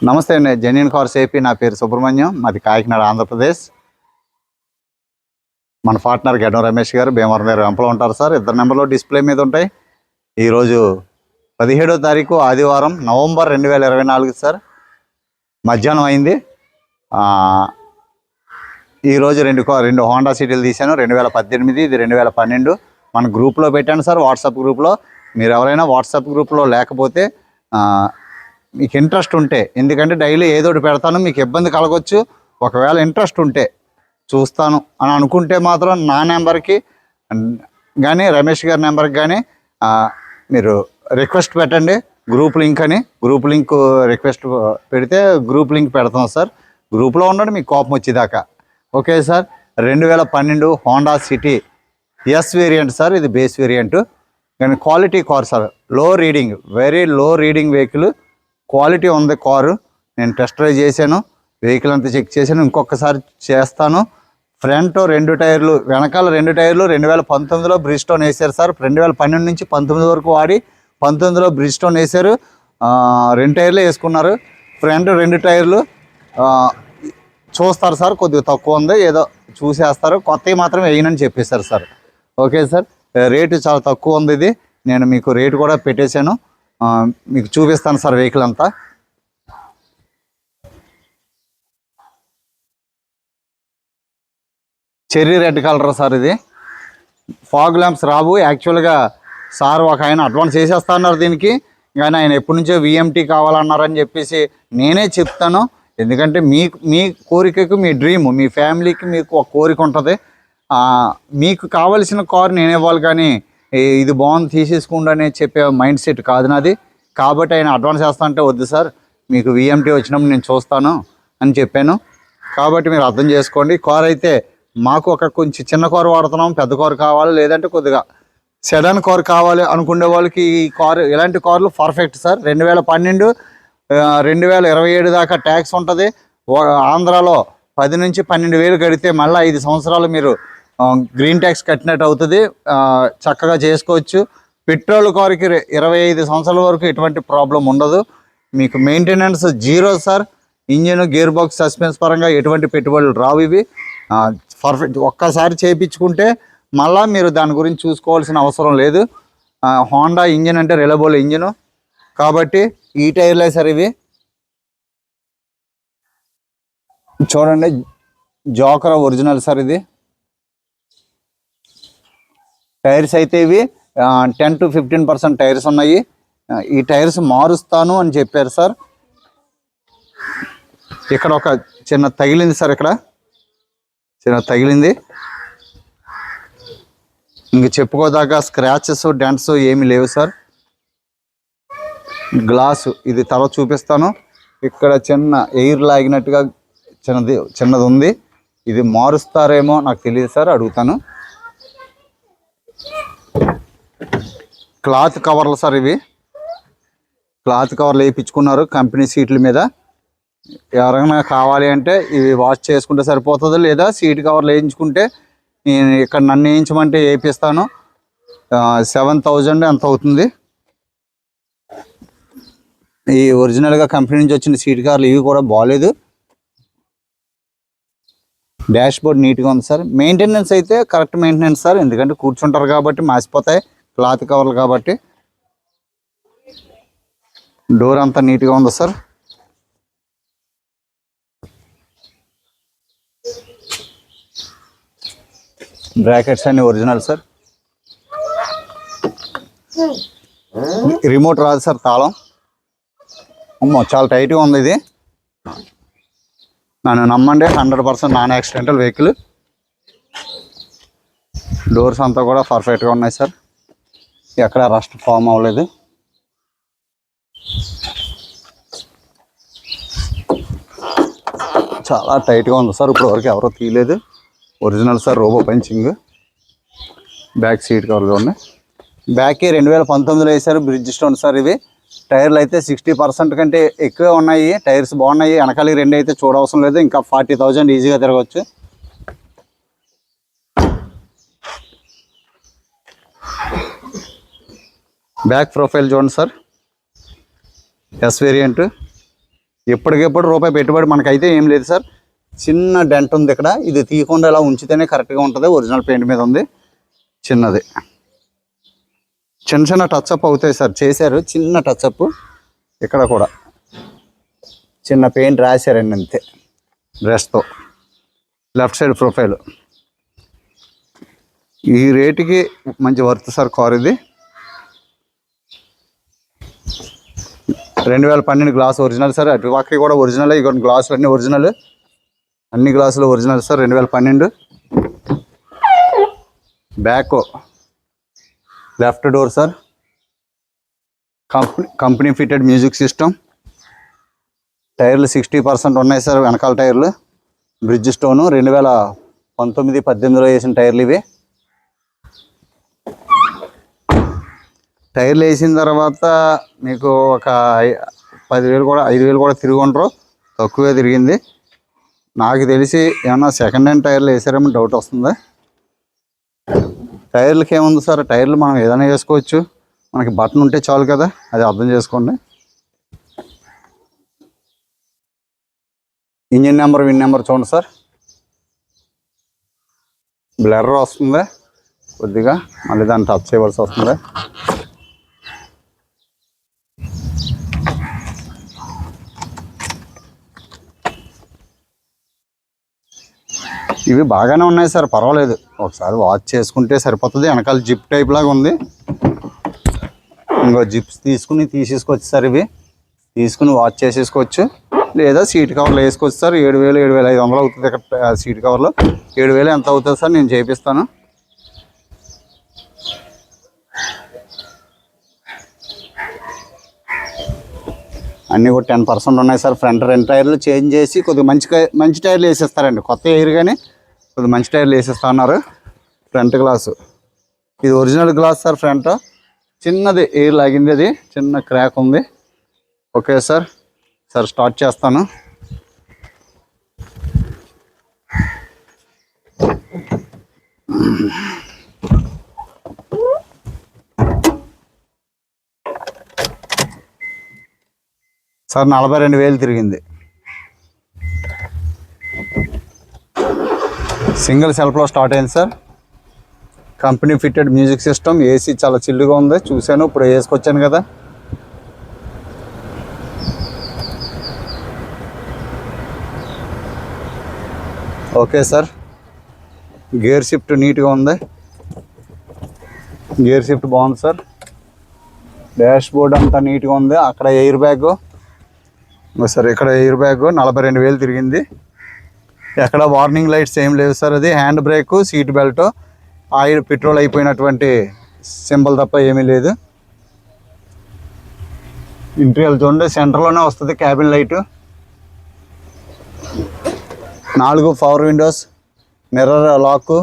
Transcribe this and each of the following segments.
నమస్తే అండి, genuine cars AP. నా పేరు సుబ్రహ్మణ్యం, మాది కాకినాడ, ఆంధ్రప్రదేశ్. మన పార్ట్నర్ గడ్డం రమేష్ గారు భీమవరం దగ్గర వెంపలో ఉంటారు సార్. ఇద్దరు నెంబర్లో డిస్ప్లే మీద ఉంటాయి. ఈరోజు 17వ తారీఖు ఆదివారం, నవంబర్ 2024 సార్. మధ్యాహ్నం అయింది. ఈరోజు రెండు హోండా సిటీలు తీశాను. 2018, ఇది 2012. మన గ్రూప్లో పెట్టాను సార్, వాట్సాప్ గ్రూప్లో. మీరు ఎవరైనా వాట్సాప్ గ్రూప్లో లేకపోతే మీకు ఇంట్రెస్ట్ ఉంటే, ఎందుకంటే డైలీ ఏదోటి పెడతాను, మీకు ఇబ్బంది కలగవచ్చు. ఒకవేళ ఇంట్రెస్ట్ ఉంటే చూస్తాను అని అనుకుంటే మాత్రం నా నెంబర్కి కానీ రమేష్ గారి నెంబర్కి కానీ మీరు రిక్వెస్ట్ పెట్టండి. గ్రూప్ లింక్ అని, గ్రూప్ లింక్ రిక్వెస్ట్ పెడితే గ్రూప్ లింక్ పెడతాం సార్. గ్రూప్లో ఉండండి, మీకు కోపం వచ్చేదాకా. Okay sir. 2012 Honda city yes variant sir. ఇది బేస్ వేరియంట్ కానీ క్వాలిటీ కార్ సార్. లో reading, very low reading vehicle. Quality ఉంది కారు. నేను టెస్ట్ డ్రైవ్ చేశాను, వెహికల్ అంతా చెక్ చేశాను, ఇంకొకసారి చేస్తాను. ఫ్రంట్ 2 టైర్లు, వెనకాల 2 టైర్లు 2019లో బ్రిడ్స్టోన్ వేశారు సార్. 2012 నుంచి 19 వరకు వాడి 19లో బ్రిడ్స్టోన్ వేశారు. 2 టైర్లు వేసుకున్నారు. ఫ్రంట్ 2 టైర్లు చూస్తారు సార్, కొద్దిగా తక్కువ ఉంది, ఏదో చూసేస్తారు. కొత్తవి మాత్రం వేయనని చెప్పేశారు సార్. Okay sir. రేటు చాలా తక్కువ ఉంది. ఇది నేను మీకు రేటు కూడా పెట్టేశాను, మీకు చూపిస్తాను సార్. వెహికల్ అంతా చెర్రీ రెడ్ కలర్ సార్. ఇది ఫాగ్ ల్యాంప్స్ రావు. యాక్చువల్గా సార్ ఒక ఆయన అడ్వాన్స్ చేసేస్తా అన్నారు దీనికి, కానీ ఆయన ఎప్పటి నుంచో విఎంటీ కావాలన్నారని చెప్పేసి నేనే చెప్తాను. ఎందుకంటే మీ కోరికకు, మీ డ్రీమ్, మీ ఫ్యామిలీకి మీకు ఒక కోరిక ఉంటుంది. మీకు కావలసిన కారు నేను ఇవ్వాలి, కానీ ఇది బాగుంది తీసేసుకోండి అని చెప్పే మైండ్ సెట్ కాదు నాది. కాబట్టి ఆయన అడ్వాన్స్ చేస్తా అంటే వద్దు సార్, మీకు విఎంటీ వచ్చినప్పుడు నేను చూస్తాను అని చెప్పాను. కాబట్టి మీరు అర్థం చేసుకోండి. కారు అయితే మాకు ఒక కొంచెం చిన్న కారు వాడుతున్నాం, పెద్ద కారు కావాలి, లేదంటే కొద్దిగా సెడాన్ కారు కావాలి అనుకునే వాళ్ళకి ఈ కారు, ఇలాంటి కార్లు పర్ఫెక్ట్ సార్. 2012, 2027 దాకా ట్యాక్స్ ఉంటుంది. ఆంధ్రాలో 10 నుంచి 12,000 కడితే మళ్ళీ 5 సంవత్సరాలు మీరు గ్రీన్ ట్యాక్స్ కట్టినట్టు అవుతుంది. చక్కగా చేసుకోవచ్చు. పెట్రోల్ కారుకి 25 సంవత్సరాల వరకు ఎటువంటి ప్రాబ్లం ఉండదు. మీకు maintenance zero sir. Engine, gear box, suspense పరంగా ఎటువంటి పెట్టుబడులు రావు. ఇవి పర్ఫెక్ట్. ఒక్కసారి చేయించుకుంటే మళ్ళీ మీరు దాని గురించి చూసుకోవాల్సిన అవసరం లేదు. హోండా ఇంజిన్ అంటే రిలయబుల్ ఇంజిన్ కాబట్టి ఈ టైర్లే సార్. ఇవి చూడండి, జోకర్ ఒరిజినల్ సార్. ఇది టైర్స్ అయితే ఇవి 10 to 15% టైర్స్ ఉన్నాయి. ఈ టైర్స్ మారుస్తాను అని చెప్పారు సార్. ఇక్కడ ఒక చిన్న తగిలింది సార్, ఇక్కడ చిన్న తగిలింది. ఇంక చెప్పుకోదాకా స్క్రాచెస్, డెంట్స్ ఏమీ లేవు సార్. గ్లాసు ఇది తర్వాత చూపిస్తాను. ఇక్కడ చిన్న ఎయిర్ లాగినట్టుగా చిన్నది ఉంది. ఇది మారుస్తారేమో నాకు తెలియదు సార్, అడుగుతాను. క్లాత్ కవర్లు సార్. ఇవి క్లాత్ కవర్లు వేయించుకున్నారు కంపెనీ సీట్ల మీద. ఎవరైనా కావాలి అంటే ఇవి వాష్ చేసుకుంటే సరిపోతుంది, లేదా సీట్ కవర్లు వేయించుకుంటే నేను ఇక్కడ నన్ను వేయించమంటే వేయిస్తాను. 7,000 ఎంత అవుతుంది. ఈ ఒరిజినల్గా కంపెనీ నుంచి వచ్చిన సీట్ కవర్లు ఇవి కూడా బాగాలేదు. డాష్ బోర్డ్ నీట్గా ఉంది సార్. మెయింటెనెన్స్ అయితే కరెక్ట్ మెయింటెనెన్స్ సార్, ఎందుకంటే కూర్చుంటారు కాబట్టి మాసిపోతాయి క్లాత్ కవర్లు కాబట్టి. డోర్ అంతా నీట్గా ఉంది సార్. బ్రాకెట్స్ అన్ని ఒరిజినల్ సార్. రిమోట్ రాదు సార్, తాళం. అమ్మో చాలా టైట్గా ఉంది ఇది. నన్ను నమ్మండి, 100% నాన్ యాక్సిడెంటల్ వెహికల్. డోర్స్ అంతా కూడా పర్ఫెక్ట్గా ఉన్నాయి సార్, ఎక్కడ రస్ట్ ఫామ్ అవ్వలేదు. చాలా టైట్గా ఉంది సార్. ఇప్పుడు వరకు ఎవరో తీయలేదు. Original sir, robo punching. Back seat కవర్గా ఉన్నాయి. బ్యాక్కి 2019లో వేశారు బ్రిడ్జ్ స్టోన్ సార్. ఇవి టైర్లు అయితే 60% కంటే ఎక్కువే ఉన్నాయి. టైర్స్ బాగున్నాయి. వెనకాలకి 2 అయితే చూడవసరం లేదు. ఇంకా 40,000 ఈజీగా తిరగవచ్చు. బ్యాక్ ప్రొఫైల్ చూడండి సార్. S variant. ఎప్పటికెప్పుడు రూపాయి పెట్టుబడి మనకైతే ఏం లేదు సార్. చిన్న డెంట్ ఉంది ఇక్కడ, ఇది తీయకుండా ఇలా ఉంచితేనే కరెక్ట్గా ఉంటుంది. ఒరిజినల్ పెయింట్ మీద ఉంది, చిన్నది. చిన్న చిన్న టచ్అప్ అవుతాయి సార్, చేశారు చిన్న టచ్అప్. ఇక్కడ కూడా చిన్న పెయింట్ రాశారండి అంతే బ్రష్తో. Left side profile. ఈ రేటుకి మంచి వర్త్ సార్ కార్ ఇది. 2012 గ్లాస్ ఒరిజినల్ సార్. అటు పక్కకి కూడా ఒరిజినల్. ఇక గ్లాసులు అన్నీ ఒరిజినల్, అన్ని గ్లాసులు original sir. 2012. Back left door sir. Company fitted music system. టైర్లు 60% ఉన్నాయి సార్ వెనకాల టైర్లు. బ్రిడ్జ్ స్టోను 2019-18లో వేసిన టైర్లు ఇవి. టైర్లు వేసిన తర్వాత మీకు ఒక 10,000 కూడా 5,000 కూడా తిరిగి ఉండరు, తక్కువే తిరిగింది. నాకు తెలిసి ఏమన్నా సెకండ్ హ్యాండ్ టైర్లు వేసారేమో డౌట్ వస్తుంది. టైర్లకి ఏముంది సార్, టైర్లు మనం ఏదైనా వేసుకోవచ్చు, మనకి బటన్ ఉంటే చాలు కదా, అది అర్థం చేసుకోండి. ఇంజిన్ నెంబర్, విన్ నెంబర్ చూడండి సార్. బ్లర్ వస్తుంది కొద్దిగా, మళ్ళీ దాన్ని టచ్ చేయవలసి వస్తుంది. ఇవి బాగానే ఉన్నాయి సార్, పర్వాలేదు. ఒకసారి వాచ్ చేసుకుంటే సరిపోతుంది. వెనకాల జిప్ టైప్ లాగా ఉంది, ఇంకో జిప్స్ తీసేసుకోవచ్చు సార్. ఇవి తీసుకుని వాచ్ చేసేసుకోవచ్చు, లేదా సీట్ కవర్లో వేసుకోవచ్చు సార్. 7,000 7,500 అవుతుంది ఇక్కడ సీట్ కవర్లో. 7,000 ఎంత అవుతుంది సార్, నేను చేపిస్తాను. అన్నీ కూడా 10% ఉన్నాయి సార్. ఫ్రంట్ 2 టైర్లు చేంజ్ చేసి కొద్దిగా మంచి టైర్లు వేసేస్తారండి. కొత్త ఎయిర్ కానీ కొద్దిగా మంచి టైర్లు వేసేస్తా అన్నారు. ఫ్రంట్ గ్లాసు ఇది ఒరిజినల్ గ్లాస్ సార్. ఫ్రంట్ చిన్నది ఎయిర్ లాగింది, అది చిన్న క్రాక్ ఉంది. ఓకే సార్, స్టార్ట్ చేస్తాను. సార్ 42,000 తిరిగింది. సింగిల్ సెల్ఫ్లో స్టార్ట్ అయింది sir. Company fitted music system. AC చాలా చిల్లుగా ఉంది, చూశాను ఇప్పుడు వేసుకొచ్చాను కదా. ఓకే సార్, గేర్ షిఫ్ట్ నీట్గా ఉంది, గేర్ షిఫ్ట్ బాగుంది సార్. డాష్ బోర్డ్ అంతా నీట్గా ఉంది. అక్కడ ఎయిర్ బ్యాగ్ సార్, ఇక్కడ ఎయిర్ బ్యాగ్ 42,000 తిరిగింది. ఎక్కడ వార్నింగ్ లైట్స్ ఏం లేవు సార్. అది hand brake, seat belt, oil petrol అయిపోయినటువంటి సింబల్ తప్ప ఏమీ లేదు. ఇంటీరియర్ చూడండి, సెంటర్లోనే వస్తుంది cabin light. 4 power windows, mirror lock,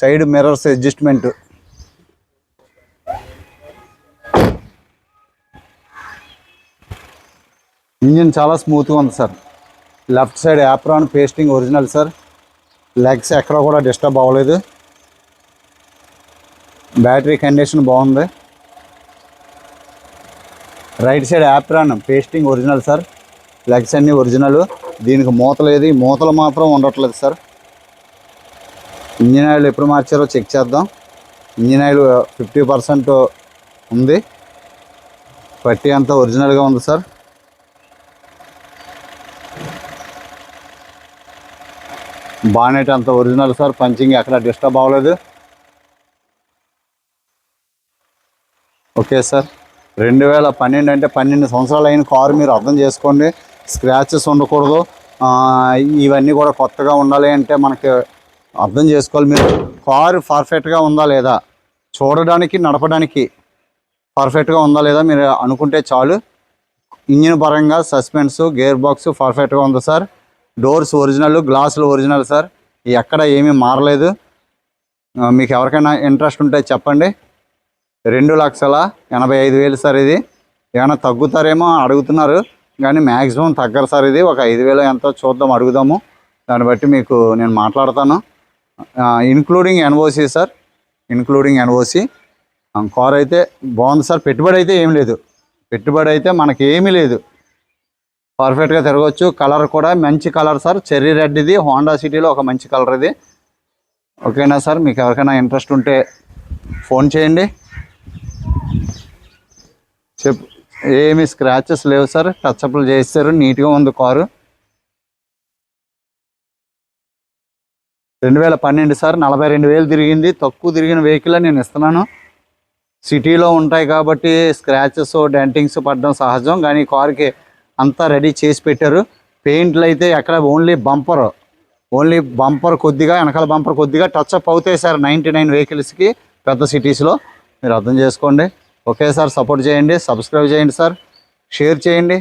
side mirrors adjustment. Engine చాలా స్మూత్గా ఉంది sir. Left side apron pasting original sir. Legs ఎక్కడ కూడా డిస్టర్బ్ అవ్వలేదు. బ్యాటరీ కండిషన్ బాగుంది. Right side apron pasting original sir. Legs అన్నీ ఒరిజినల్. దీనికి మూత లేదు, ఈ మూతలు మాత్రం ఉండట్లేదు సార్. ఇంజిన్ ఆయిల్ ఎప్పుడు మార్చారో చెక్ చేద్దాం. ఇంజిన్ ఆయిల్ 50% ఉంది. పట్టి అంతా ఒరిజినల్గా ఉంది సార్. బానెట్ అంతా ఒరిజినల్ సార్. పంచింగ్ ఎక్కడ డిస్టర్బ్ అవ్వలేదు. ఓకే సార్, 2012 అంటే 12 సంవత్సరాలు అయిన కారు, మీరు అర్థం చేసుకోండి. స్క్రాచెస్ ఉండకూడదు, ఇవన్నీ కూడా కొత్తగా ఉండాలి అంటే మనకి అర్థం చేసుకోవాలి. మీరు కారు పర్ఫెక్ట్గా ఉందా లేదా చూడడానికి, నడపడానికి పర్ఫెక్ట్గా ఉందా లేదా మీరు అనుకుంటే చాలు. ఇంజిన్ పరంగా సస్పెన్స్, గేర్ బాక్స్ పర్ఫెక్ట్గా ఉంది సార్. డోర్స్ ఒరిజినల్, గ్లాసులు ఒరిజినల్ సార్. ఎక్కడ ఏమీ మారలేదు. మీకు ఎవరికైనా ఇంట్రెస్ట్ ఉంటే చెప్పండి. 2,85,000 సార్. ఇది ఏమైనా తగ్గుతారేమో అడుగుతున్నారు, కానీ మ్యాక్సిమం తగ్గరు సార్. ఇది ఒక 5,000 ఎంతో చూద్దాం, అడుగుదాము. దాన్ని బట్టి మీకు నేను మాట్లాడతాను. Including NOC sir, including NOC. Car అయితే బాగుంది సార్. పెట్టుబడి అయితే ఏం లేదు, పెట్టుబడి అయితే మనకి ఏమీ లేదు. పర్ఫెక్ట్గా తిరగవచ్చు. కలర్ కూడా మంచి కలర్ సార్, చెర్రీ రెడ్ ఇది, హోండా సిటీలో ఒక మంచి కలర్ ఇది. ఓకేనా సార్, మీకు ఎవరికైనా ఇంట్రెస్ట్ ఉంటే ఫోన్ చేయండి. ఏమి స్క్రాచెస్ లేవు సార్, టచ్అప్లు చేస్తారు, నీట్గా ఉంది కారు. 2012 సార్, 42,000 తిరిగింది. తక్కువ తిరిగిన వెహికల్ నేను ఇస్తున్నాను. సిటీలో ఉంటాయి కాబట్టి స్క్రాచెస్ డెంటింగ్స్ పడడం సహజం, కానీ కార్కి అంతా రెడీ చేసి పెట్టారు. పెయింట్లు అయితే ఎక్కడ ఓన్లీ బంపర్ కొద్దిగా, వెనకాల బంపర్ కొద్దిగా టచ్అప్ అవుతాయి సార్ 99 వెహికల్స్కి పెద్ద సిటీస్లో. మీరు అర్థం చేసుకోండి. ఓకే సార్, సపోర్ట్ చేయండి, సబ్స్క్రైబ్ చేయండి సార్, షేర్ చేయండి,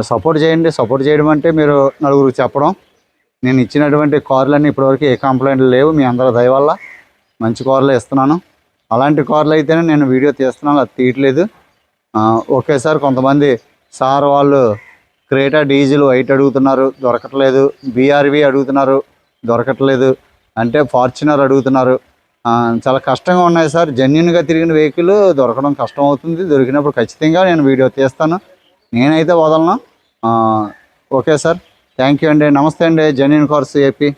సపోర్ట్ చేయండి. సపోర్ట్ చేయడం అంటే మీరు నలుగురికి చెప్పడం. నేను ఇచ్చినటువంటి కార్లన్నీ ఇప్పటివరకు ఏ కంప్లైంట్లు లేవు. మీ అందరి దయ వల్ల మంచి కార్లు ఇస్తున్నాను. అలాంటి కార్లు అయితేనే నేను వీడియో తీస్తున్నాను, అది తీయట్లేదు. ఓకే సార్, కొంతమంది సార్ వాళ్ళు క్రేటా డీజిల్ వైట్ అడుగుతున్నారు, దొరకట్లేదు. బీఆర్వి అడుగుతున్నారు, దొరకట్లేదు. అంటే ఫార్చునర్ అడుగుతున్నారు. చాలా కష్టంగా ఉన్నాయి సార్. జెన్యున్గా తిరిగిన వెహికల్ దొరకడం కష్టం అవుతుంది. దొరికినప్పుడు ఖచ్చితంగా నేను వీడియో తీస్తాను, నేనైతే వదలను. ఓకే సార్, థ్యాంక్ యూ అండి. నమస్తే అండి, జెన్యున్ కార్స్ ఏపీ.